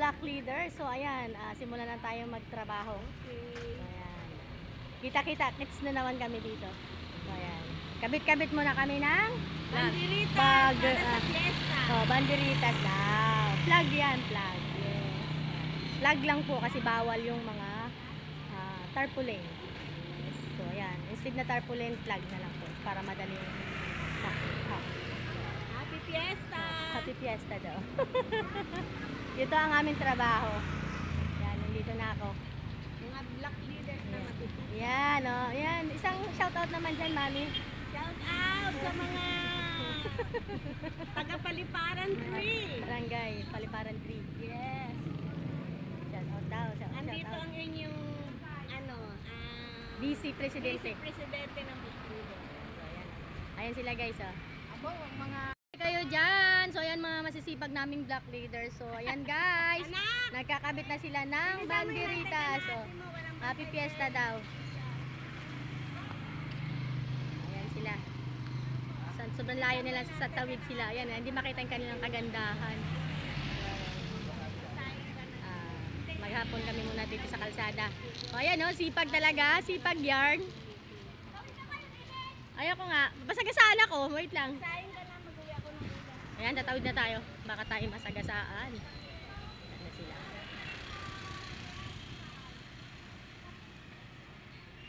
block leader. So ayan, simulan na tayong magtrabaho. Okay. Ayan. Kita-kita, kits na naman kami dito. So ayan. Kabit-kabit muna kami ng Banderitas Pag, para sa fiesta. banderitas daw. Flag yan, flag. Yes. Flag lang po kasi bawal yung mga tarpaulin. Yes. So ayan, instead na tarpaulin, flag na lang po para madaling makita. Happy fiesta! Happy fiesta daw. Ito ang aming trabaho. Yan, nandito na ako. Mga black leaders na matutunan. Yan, oh. Yan. Isang shoutout naman dyan, mami. Shout out sa mga taga-Paliparan 3. Barangay, Paliparan 3. Yes. Shoutout daw. Shoutout. Andito ang inyong DC Presidente. Presidente ng Bukidnon. So, ayan. Ayan sila guys, oh. Abo, ang mga Kayo dyan. So, ayan mga masisipag naming block leaders. So, ayan guys. Nagkakabit na sila ng banderita. So, happy fiesta daw. Ayan sila. Sobrang layo nila sa tawid sila. Ayan, hindi makita yung kanilang kagandahan. Maghapon kami muna dito sa kalsada. So, ayan o, sipag talaga. Sipag yarn. Ayoko nga. Masagasaan ako. Wait lang. sayang ka na, mag-uwi ako ng ulan. Ayan, tatawid na tayo. Baka tayo masagasaan. Ayan na sila.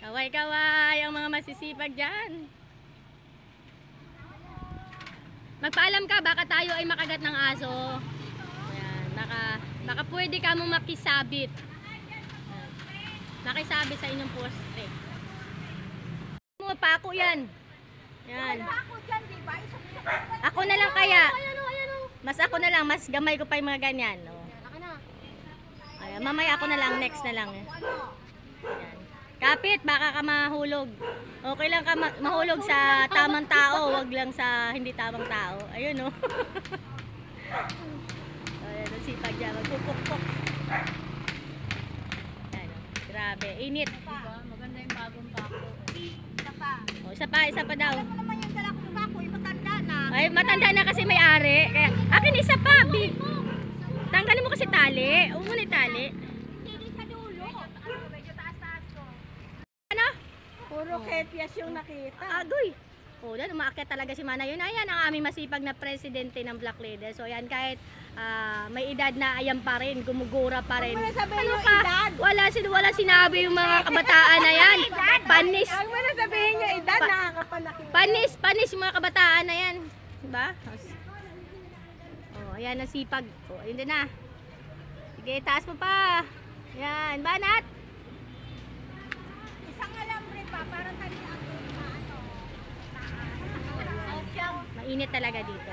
Kaway-kaway ang mga masisipag dyan. Magpaalam ka, baka tayo ay makagat ng aso. Ayan, baka pwede ka mong makisabit. Ayan. Makisabit sa inyong poste. Mga pako yan. Yan. Ako dyan, di ba? Ako na lang kaya. Mas ako na lang, mas gamay ko pa yung mga ganyan. Oh. Ayan, mamaya ako na lang, next na lang. Ayan. Kapit, baka ka mahulog. Okay lang ka mahulog sa tamang tao, wag lang sa hindi tamang tao. Ayun oh. Ayan, sipag dyan, magpupukpok. Ayan oh. Grabe, init. Diba? Maganda yung bagong bako. Isa pa. Oh, isa pa daw. Ano naman yung dala kong bako? Yung matanda na. Ay, matanda na kasi may-ari. Kaya, akin isa pa, big. Tanggalin mo kasi tali. Huwag mo na yung tali. Hindi sa dulo. Medyo taas-taas ko. Ano? Puro kepias yung nakita. Agoy! O, dan, umaakyat talaga si Mana yun. Ayan ang aming masipag na presidente ng Black Leader. So, ayan, kahit may edad na, ayan pa rin, gumugura pa rin. Huwag mo na sabihin yung ka? edad. Wala sinabi yung mga kabataan na yan. Panis. Huwag mo na sabihin yung edad, nakakapalaki. Panis yung mga kabataan na yan. Diba? O, ayan, nasipag. O, ayun din na. Sige, taas mo pa. Ayan, banat. Isang alambre pa, parang tayo ang Mainit talaga dito.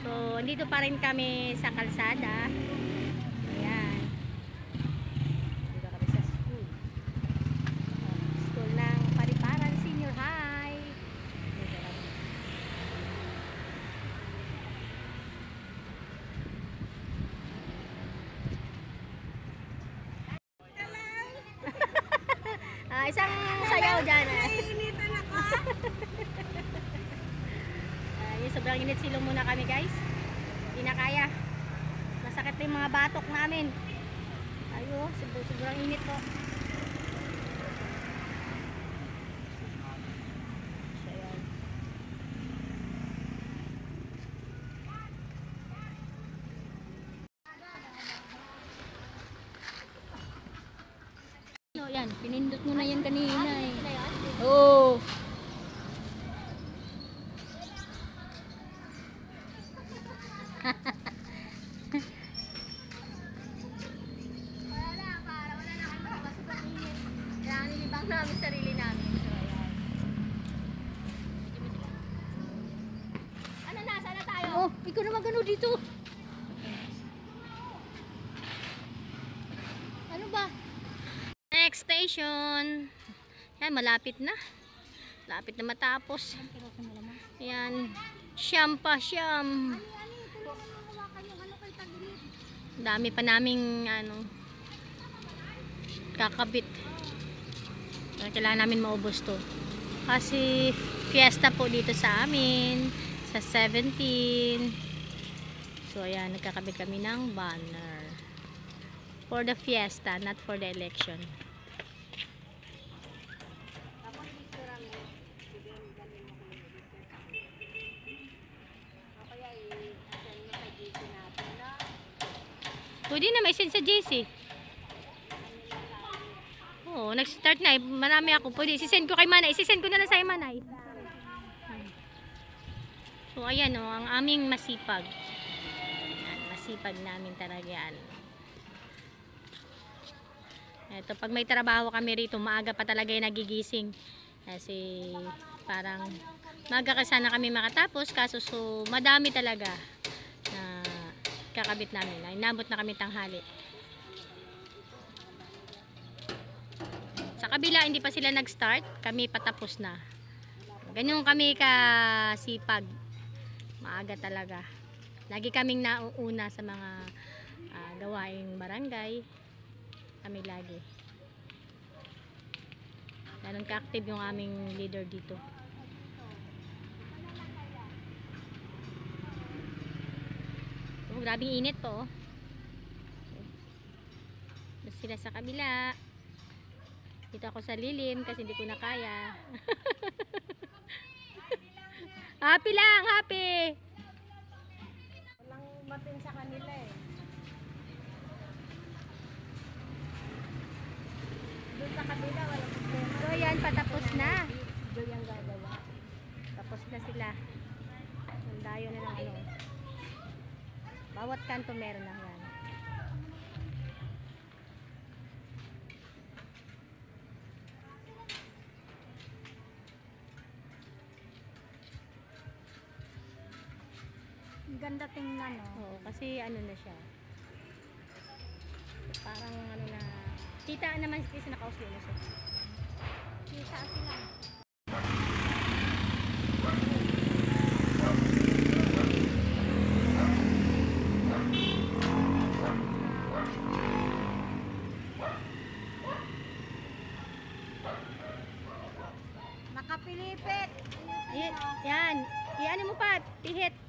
So, andito pa rin kami sa kalsada. Ayan. Dito kami sa school. School ng Paliparan Senior High. Dito kami. Isang sayaw dyan. Nainitan ako. Yung sobrang init, silong muna kami guys. Hindi na kaya. Masakit yung mga batok namin. Ayo, sobrang init po. So, ayan. No, yan, pinindot mo na yan kanina eh. Oo. Kailangan nilibang namin sarili namin. So, ayan. Ano na? Sana tayo? Oh, ikaw naman gano'n dito. Ano ba? Next station. Yan, malapit na. Malapit na matapos. Yan. Siyam pa, siyam. Dami pa naming kakabit. Kailangan namin maubos to. Kasi fiesta po dito sa amin sa 17. So ayan, nagkakabit kami ng banner. For the fiesta, not for the election. Tapos picturean mo. Sige, galing mo kayo. O kaya i-send mo sa GC natin na. Pwede na, may send sa JC. Oo, nag-start na. Marami ako. Pwede, isisend ko kay Manay. Isisend ko na lang sa Manay. So, ayan o, ang aming masipag. Ayan, masipag namin talaga yan. Ito, pag may trabaho kami rito, maaga pa talaga yung nagigising. Kasi, parang, maaga ka sana kami makatapos. Kaso, so, madami talaga na kakabit namin. Inabot na kami tanghali. Sa kabila, hindi pa sila nag-start. Kami patapos na. Ganyan kami kasipag. Maaga talaga. Lagi kaming nauuna sa mga gawaing barangay. Kami lagi. Ganun ka-active yung aming leader dito. Oh, grabing init po. Doon sila sa kabila. Dito ako sa lilim kasi hindi ko na kaya. Happy lang, happy! Walang matin sa kanila eh. Doon sa kabila, walang problema. So yan, patapos na. Doon yung gagawa. Tapos na sila. Ang dayo na ng ano. Bawat kanto meron na yan. Ang ganda tingnan, no? Oo, kasi ano na siya. Parang ano na. Kita naman kasi nakausli na siya. Kita sila. Nakapilipit. Yan. Yan. Iyan mo pa. Pihit.